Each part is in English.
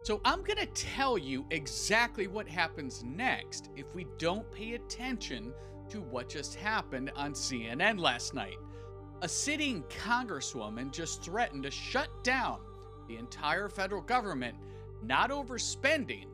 So I'm going to tell you exactly what happens next if we don't pay attention to what just happened on CNN last night. A sitting congresswoman just threatened to shut down the entire federal government, not over spending,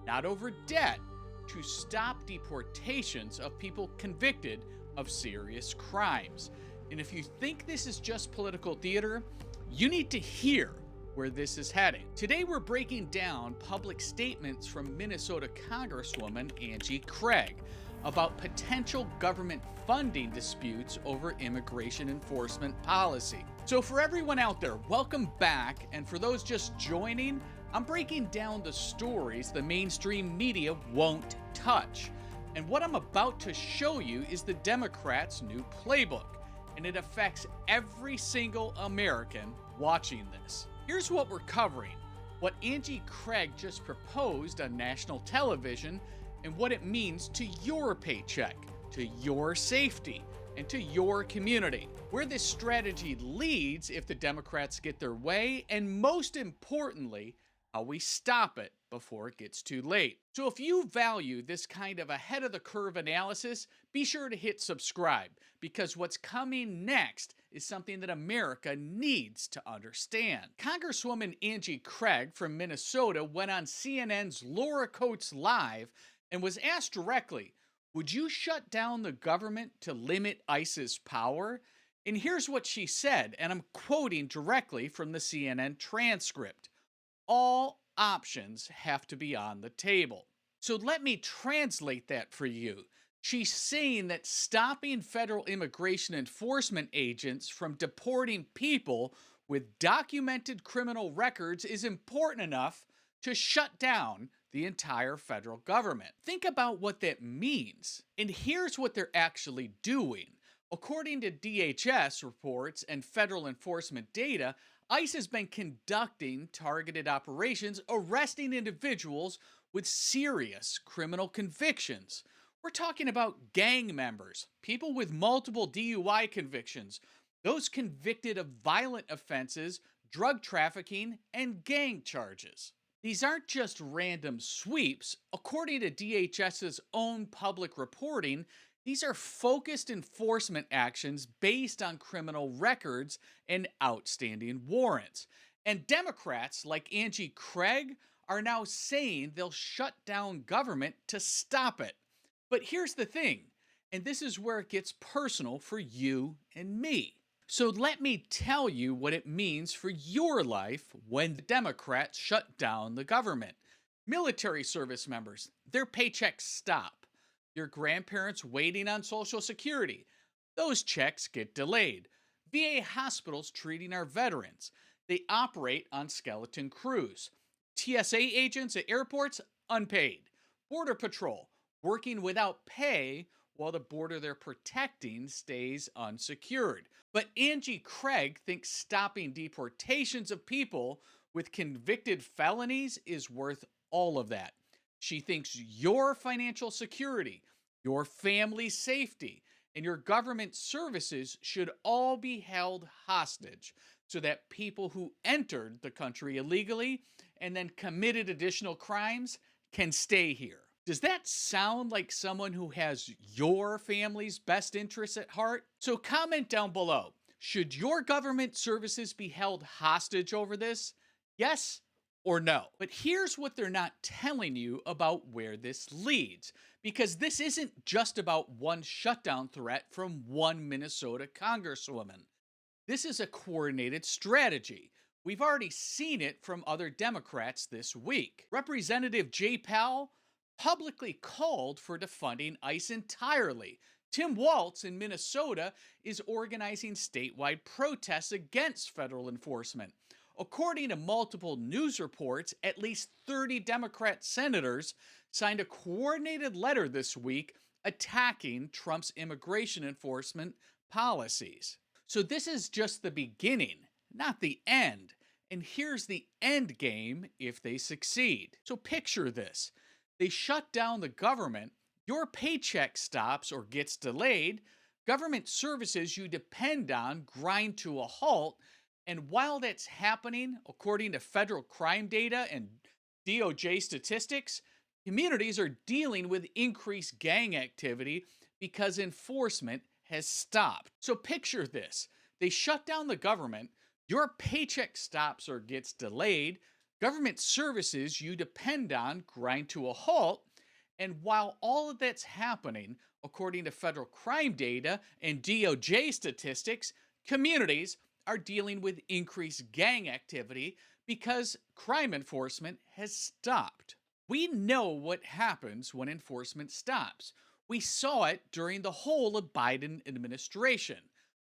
not over debt, to stop deportations of people convicted of serious crimes. And if you think this is just political theater, you need to hear where this is heading. Today we're breaking down public statements from Minnesota Congresswoman Angie Craig about potential government funding disputes over immigration enforcement policy. So for everyone out there, welcome back. And for those just joining, I'm breaking down the stories the mainstream media won't touch. And what I'm about to show you is the Democrats' new playbook, and it affects every single American watching this. Here's what we're covering: what Angie Craig just proposed on national television and what it means to your paycheck, to your safety, and to your community. Where this strategy leads if the Democrats get their way, and most importantly, how we stop it before it gets too late. So if you value this kind of ahead of the curve analysis, be sure to hit subscribe, because what's coming next is something that America needs to understand. Congresswoman Angie Craig from Minnesota went on CNN's Laura Coates Live and was asked directly, would you shut down the government to limit ICE's power? And here's what she said, and I'm quoting directly from the CNN transcript: all options have to be on the table. So let me translate that for you. She's saying that stopping federal immigration enforcement agents from deporting people with documented criminal records is important enough to shut down the entire federal government. Think about what that means. And here's what they're actually doing. According to DHS reports and federal enforcement data, ICE has been conducting targeted operations, arresting individuals with serious criminal convictions. We're talking about gang members, people with multiple DUI convictions, those convicted of violent offenses, drug trafficking, and gang charges. These aren't just random sweeps. According to DHS's own public reporting, these are focused enforcement actions based on criminal records and outstanding warrants. And Democrats like Angie Craig are now saying they'll shut down government to stop it. But here's the thing, and this is where it gets personal for you and me. So let me tell you what it means for your life when the Democrats shut down the government. Military service members, their paychecks stop. Your grandparents waiting on Social Security, those checks get delayed. VA hospitals treating our veterans, they operate on skeleton crews. TSA agents at airports, unpaid. Border Patrol, working without pay while the border they're protecting stays unsecured. But Angie Craig thinks stopping deportations of people with convicted felonies is worth all of that. She thinks your financial security, your family's safety, and your government services should all be held hostage so that people who entered the country illegally and then committed additional crimes can stay here. Does that sound like someone who has your family's best interests at heart? So comment down below. Should your government services be held hostage over this? Yes or no? But here's what they're not telling you about where this leads, because this isn't just about one shutdown threat from one Minnesota congresswoman. This is a coordinated strategy. We've already seen it from other Democrats this week. Representative Jay Powell publicly called for defunding ICE entirely. Tim Walz in Minnesota is organizing statewide protests against federal enforcement. According to multiple news reports, at least 30 Democrat senators signed a coordinated letter this week attacking Trump's immigration enforcement policies. So this is just the beginning, not the end. And here's the end game if they succeed. So picture this. They shut down the government, your paycheck stops or gets delayed, government services you depend on grind to a halt, and while that's happening, according to federal crime data and DOJ statistics, communities are dealing with increased gang activity because enforcement has stopped. So picture this. They shut down the government, your paycheck stops or gets delayed, government services you depend on grind to a halt, and while all of that's happening, according to federal crime data and DOJ statistics, communities are dealing with increased gang activity because crime enforcement has stopped. We know what happens when enforcement stops. We saw it during the whole of Biden administration.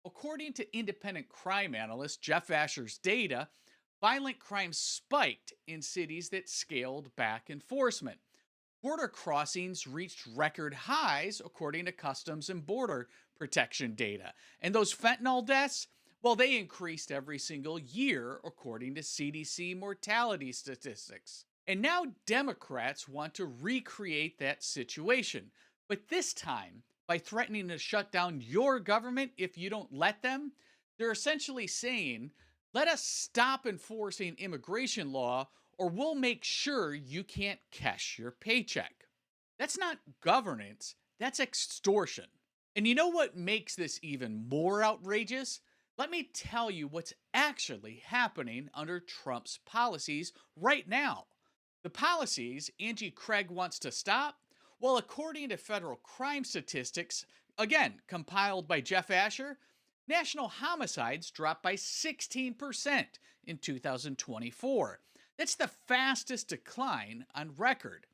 According to independent crime analyst Jeff Asher's data, violent crime spiked in cities that scaled back enforcement. Border crossings reached record highs, according to Customs and Border Protection data. And those fentanyl deaths, well, they increased every single year, according to CDC mortality statistics. And now Democrats want to recreate that situation, but this time by threatening to shut down your government if you don't let them. They're essentially saying, let us stop enforcing immigration law or we'll make sure you can't cash your paycheck. That's not governance, that's extortion. And you know what makes this even more outrageous? Let me tell you what's actually happening under Trump's policies right now. The policies Angie Craig wants to stop, well, according to federal crime statistics, again, compiled by Jeff Asher, national homicides dropped by 16% in 2024. That's the fastest decline on record.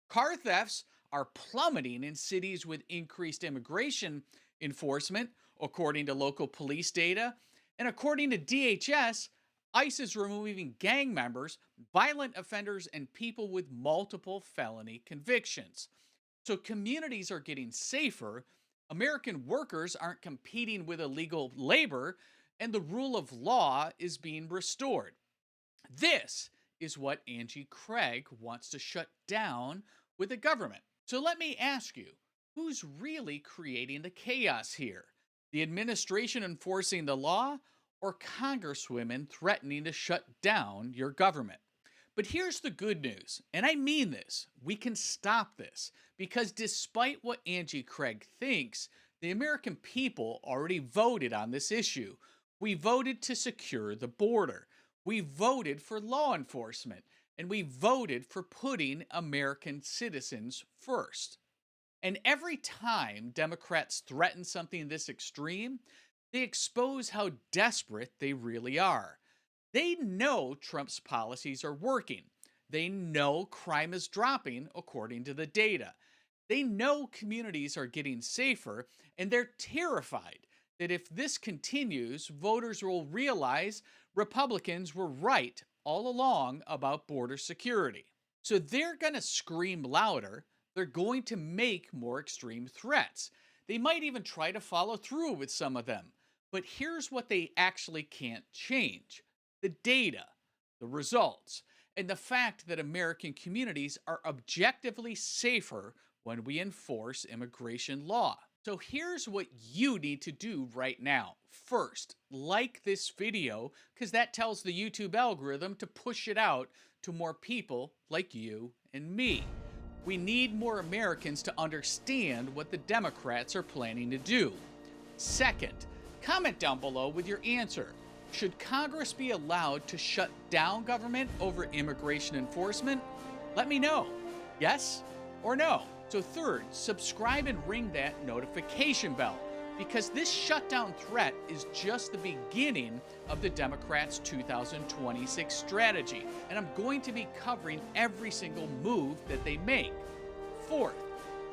Car thefts are plummeting in cities with increased immigration enforcement, according to local police data. And according to DHS, ICE is removing gang members, violent offenders, and people with multiple felony convictions. So communities are getting safer, American workers aren't competing with illegal labor, and the rule of law is being restored. This is what Angie Craig wants to shut down with the government. So let me ask you, who's really creating the chaos here? The administration enforcing the law or congresswomen threatening to shut down your government? But here's the good news, and I mean this, we can stop this, because despite what Angie Craig thinks, the American people already voted on this issue. We voted to secure the border. We voted for law enforcement, and we voted for putting American citizens first. And every time Democrats threaten something this extreme, they expose how desperate they really are. They know Trump's policies are working. They know crime is dropping according to the data. They know communities are getting safer, and they're terrified that if this continues, voters will realize Republicans were right all along about border security. So they're going to scream louder. They're going to make more extreme threats. They might even try to follow through with some of them. But here's what they actually can't change: the data, the results, and the fact that American communities are objectively safer when we enforce immigration law. So here's what you need to do right now. First, like this video, because that tells the YouTube algorithm to push it out to more people like you and me. We need more Americans to understand what the Democrats are planning to do. Second, comment down below with your answer. Should Congress be allowed to shut down government over immigration enforcement? Let me know. Yes or no? So third, subscribe and ring that notification bell, because this shutdown threat is just the beginning of the Democrats' 2026 strategy, and I'm going to be covering every single move that they make. Fourth,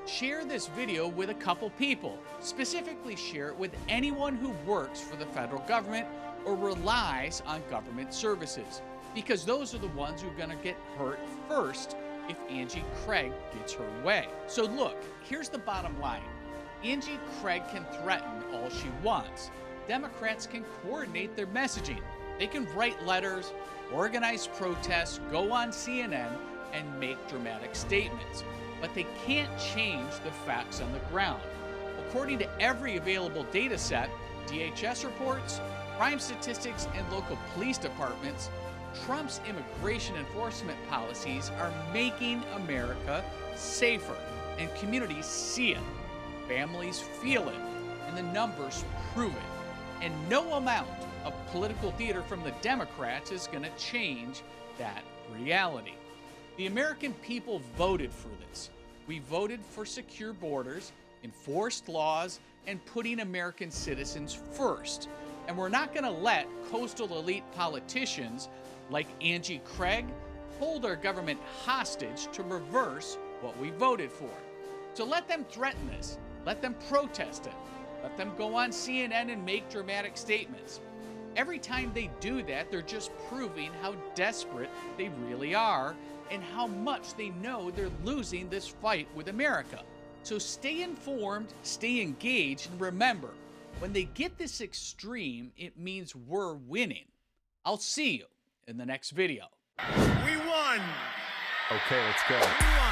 share this video with a couple people. Specifically, share it with anyone who works for the federal government or relies on government services, because those are the ones who are going to get hurt first if Angie Craig gets her way. So look, here's the bottom line. Angie Craig can threaten all she wants. Democrats can coordinate their messaging. They can write letters, organize protests, go on CNN, and make dramatic statements. But they can't change the facts on the ground. According to every available data set, DHS reports, crime statistics, and local police departments, Trump's immigration enforcement policies are making America safer, and communities see it. Families feel it, and the numbers prove it. And no amount of political theater from the Democrats is going to change that reality. The American people voted for this. We voted for secure borders, enforced laws, and putting American citizens first. And we're not going to let coastal elite politicians like Angie Craig hold our government hostage to reverse what we voted for. So let them threaten this. Let them protest it. Let them go on CNN and make dramatic statements. Every time they do that, they're just proving how desperate they really are and how much they know they're losing this fight with America. So stay informed, stay engaged, and remember, when they get this extreme, it means we're winning. I'll see you in the next video. We won! Okay, let's go. We won!